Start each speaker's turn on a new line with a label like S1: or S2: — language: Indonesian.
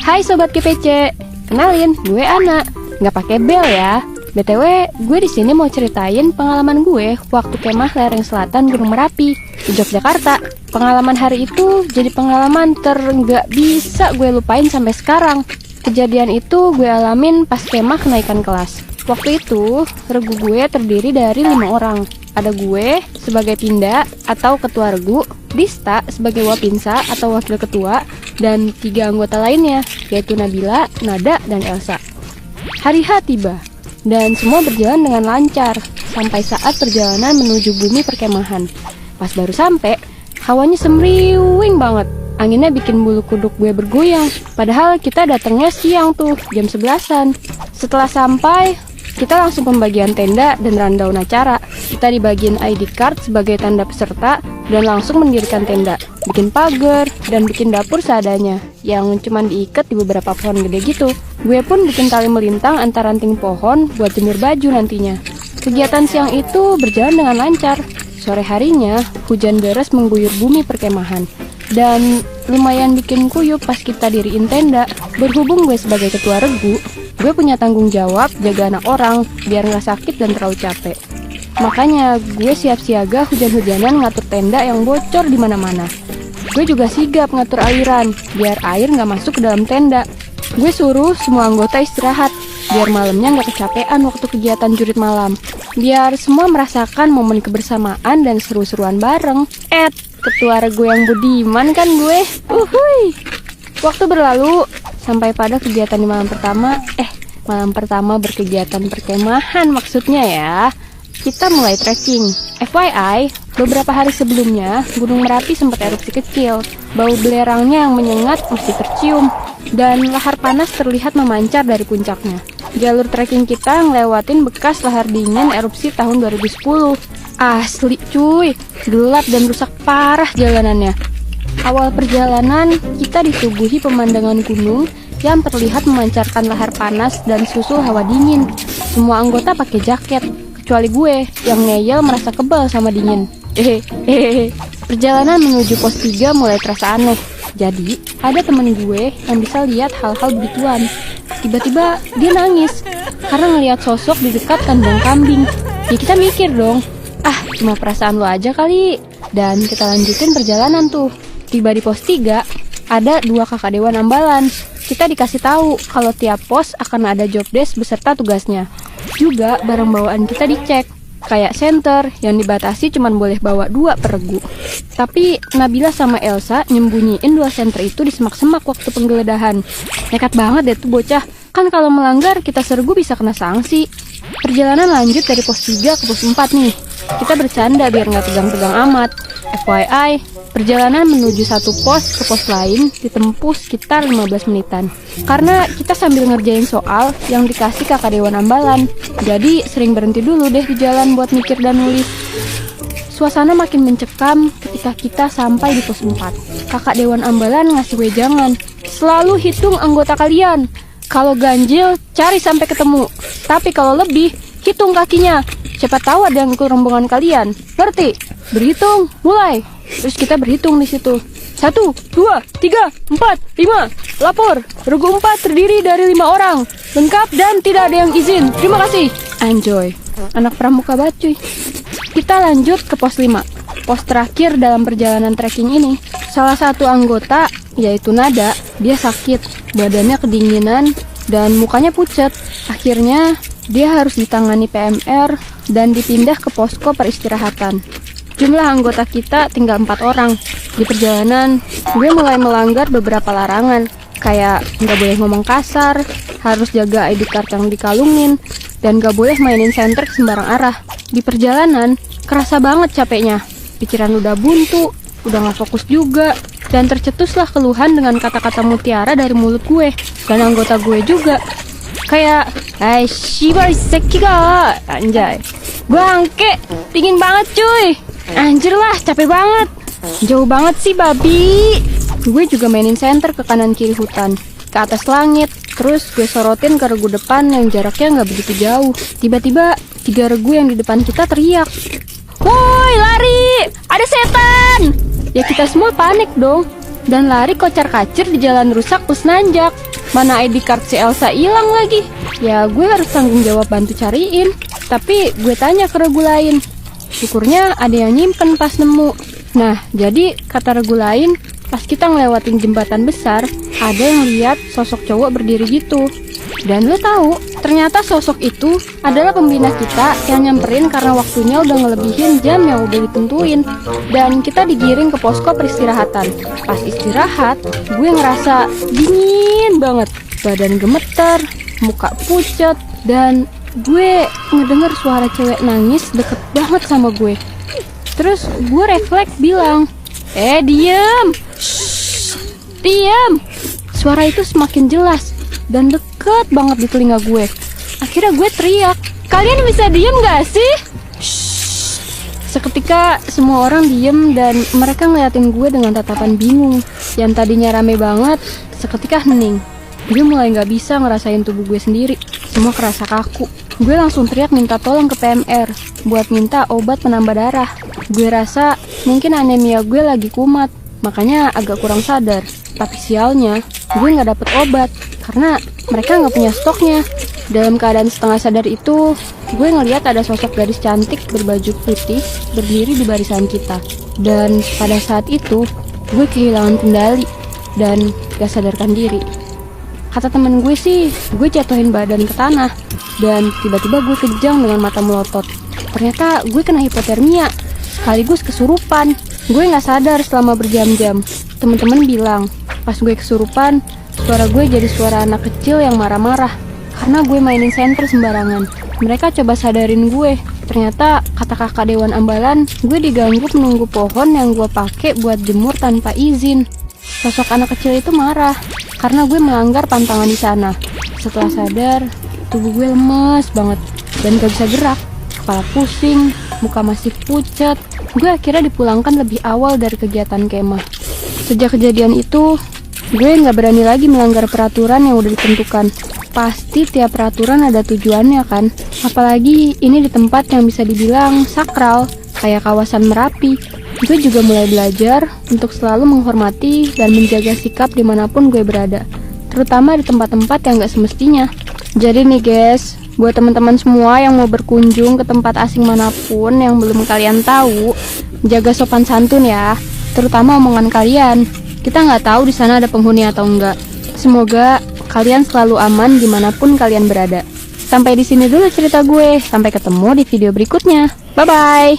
S1: Hai Sobat GPC, kenalin gue Ana, nggak pakai bel ya. BTW, gue di sini mau ceritain pengalaman gue waktu kemah lereng selatan Gunung Merapi di Yogyakarta. Pengalaman hari itu jadi pengalaman nggak bisa gue lupain sampai sekarang. Kejadian itu gue alamin pas kemah kenaikan kelas. Waktu itu, regu gue terdiri dari 5 orang. Ada gue sebagai pinda atau ketua regu, Dista sebagai wapinsa atau wakil ketua, dan 3 anggota lainnya, yaitu Nabila, Nada, dan Elsa. Hari H tiba, dan semua berjalan dengan lancar, sampai saat perjalanan menuju bumi perkemahan. Pas baru sampai, hawanya semriwing banget. Anginnya bikin bulu kuduk gue bergoyang. Padahal kita datangnya siang tuh, jam 11-an. Setelah sampai, kita langsung pembagian tenda dan rundown acara. Kita dibagiin ID card sebagai tanda peserta dan langsung mendirikan tenda, bikin pagar, dan bikin dapur seadanya, yang cuman diikat di beberapa pohon gede gitu. Gue pun bikin tali melintang antar ranting pohon buat jemur baju nantinya. Kegiatan siang itu berjalan dengan lancar. Sore harinya, hujan deras mengguyur bumi perkemahan. Dan lumayan bikin kuyup pas kita diriin tenda. Berhubung gue sebagai ketua regu, gue punya tanggung jawab jaga anak orang biar gak sakit dan terlalu capek. Makanya gue siap siaga hujan-hujanan ngatur tenda yang bocor di mana-mana. Gue juga sigap ngatur aliran biar air gak masuk ke dalam tenda. Gue suruh semua anggota istirahat biar malamnya gak kecapean waktu kegiatan jurit malam. Biar semua merasakan momen kebersamaan dan seru-seruan bareng. Ketua regu yang budiman kan gue. Uhuy. Waktu berlalu sampai pada kegiatan di malam pertama. Malam pertama berkegiatan perkemahan maksudnya ya. Kita mulai trekking. FYI, beberapa hari sebelumnya Gunung Merapi sempat erupsi kecil. Bau belerangnya yang menyengat masih tercium dan lahar panas terlihat memancar dari puncaknya. Jalur trekking kita ngelewatin bekas lahar dingin erupsi tahun 2010. Asli cuy, gelap dan rusak parah jalanannya. Awal perjalanan, kita disuguhi pemandangan gunung yang terlihat memancarkan lahar panas dan susul hawa dingin. Semua anggota pakai jaket, kecuali gue yang ngeyel merasa kebal sama dingin. Perjalanan menuju pos 3 mulai terasa aneh. Jadi, ada temen gue yang bisa lihat hal-hal begituan. Tiba-tiba dia nangis karena ngelihat sosok di dekat kandang kambing. Ya kita mikir dong, cuma perasaan lo aja kali. Dan kita lanjutin perjalanan tuh. Tiba di pos 3, ada 2 kakak dewan ambalan. Kita dikasih tahu kalau tiap pos akan ada job desk beserta tugasnya. Juga barang bawaan kita dicek. Kayak senter yang dibatasi cuma boleh bawa 2 per regu. Tapi Nabila sama Elsa nyembunyiin 2 senter itu di semak-semak waktu penggeledahan. Nekat banget deh tuh bocah. Kan kalau melanggar kita sergu bisa kena sanksi. Perjalanan lanjut dari pos 3 ke pos 4 nih. Kita bercanda biar nggak tegang-tegang amat. FYI, perjalanan menuju satu pos ke pos lain ditempuh sekitar 15 menitan. Karena kita sambil ngerjain soal yang dikasih kakak dewan ambalan. Jadi sering berhenti dulu deh di jalan buat mikir dan nulis. Suasana makin mencekam ketika kita sampai di pos 4. Kakak dewan ambalan ngasih wejangan. Selalu hitung anggota kalian. Kalau ganjil, cari sampai ketemu. Tapi kalau lebih, hitung kakinya. Siapa tahu ada yang ikut rombongan kalian. Ngerti? Berhitung, mulai. Terus kita berhitung di situ. 1, 2, 3, 4, 5. Lapor. Regu 4 terdiri dari 5 orang. Lengkap dan tidak ada yang izin. Terima kasih. Anjoy. Anak pramuka banget cuy. Kita lanjut ke pos 5. Pos terakhir dalam perjalanan trekking ini. Salah satu anggota, yaitu Nada, dia sakit. Badannya kedinginan dan mukanya pucat. Akhirnya dia harus ditangani PMR dan dipindah ke posko peristirahatan. Jumlah anggota kita tinggal 4 orang. Di perjalanan, gue mulai melanggar beberapa larangan. Kayak nggak boleh ngomong kasar, harus jaga ID card yang dikalungin, dan nggak boleh mainin senter ke sembarang arah. Di perjalanan, kerasa banget capeknya. Pikiran udah buntu, udah nggak fokus juga. Dan tercetuslah keluhan dengan kata-kata mutiara dari mulut gue dan anggota gue juga. Kayak, shibai seki ga, anjay. Bangke, dingin banget cuy. Anjir lah, capek banget. Jauh banget sih babi. Gue juga mainin senter ke kanan kiri hutan, ke atas langit. Terus gue sorotin ke regu depan yang jaraknya gak begitu jauh. Tiba-tiba 3 regu yang di depan kita teriak, "Woi, lari! Ada setan!" Ya kita semua panik dong dan lari kocar-kacir di jalan rusak plus nanjak. mana ID card si Elsa hilang lagi. Ya gue harus tanggung jawab bantu cariin. Tapi gue tanya ke regu lain. Syukurnya ada yang nyimpen pas nemu. Nah, jadi kata regu lain, pas kita ngelewatin jembatan besar, ada yang lihat sosok cowok berdiri gitu. Dan lo tahu, ternyata sosok itu adalah pembina kita yang nyamperin karena waktunya udah ngelebihin jam yang udah ditentuin. Dan kita digiring ke posko peristirahatan. Pas istirahat, gue ngerasa dingin banget. Badan gemeter, muka pucat, dan gue ngedenger suara cewek nangis deket banget sama gue. Terus gue refleks bilang, diem! Shh, diem! Suara itu semakin jelas dan deket banget di telinga gue. Akhirnya gue teriak, kalian bisa diem gak sih? Shh. Seketika semua orang diem dan mereka ngeliatin gue dengan tatapan bingung. Yang tadinya rame banget, seketika hening. Gue mulai gak bisa ngerasain tubuh gue sendiri. Semua kerasa kaku. Gue langsung teriak minta tolong ke PMR buat minta obat penambah darah. Gue rasa mungkin anemia gue lagi kumat, makanya agak kurang sadar. Tapi sialnya, gue gak dapet obat karena mereka gak punya stoknya. Dalam keadaan setengah sadar itu, gue ngeliat ada sosok gadis cantik berbaju putih berdiri di barisan kita. Dan pada saat itu, gue kehilangan kendali dan gak sadarkan diri. Kata temen gue sih, gue jatuhin badan ke tanah dan tiba-tiba gue kejang dengan mata melotot. Ternyata gue kena hipotermia, sekaligus kesurupan. Gue gak sadar selama berjam-jam. Temen-temen bilang, pas gue kesurupan, suara gue jadi suara anak kecil yang marah-marah karena gue mainin senter sembarangan. Mereka coba sadarin gue. Ternyata kata kakak Dewan Ambalan, gue diganggu menunggu pohon yang gue pakai buat jemur tanpa izin. Sosok anak kecil itu marah karena gue melanggar pantangan di sana. Setelah sadar, tubuh gue lemes banget dan gak bisa gerak. Kepala pusing, muka masih pucat. Gue akhirnya dipulangkan lebih awal dari kegiatan kemah. Sejak kejadian itu, gue gak berani lagi melanggar peraturan yang udah ditentukan. Pasti tiap peraturan ada tujuannya kan. Apalagi ini di tempat yang bisa dibilang sakral, kayak kawasan Merapi. Gue juga mulai belajar untuk selalu menghormati dan menjaga sikap dimanapun gue berada, terutama di tempat-tempat yang gak semestinya. Jadi nih guys, buat teman-teman semua yang mau berkunjung ke tempat asing manapun yang belum kalian tahu, jaga sopan santun ya, terutama omongan kalian. Kita nggak tahu di sana ada penghuni atau enggak. Semoga kalian selalu aman dimanapun kalian berada. Sampai di sini dulu cerita gue. Sampai ketemu di video berikutnya. Bye bye.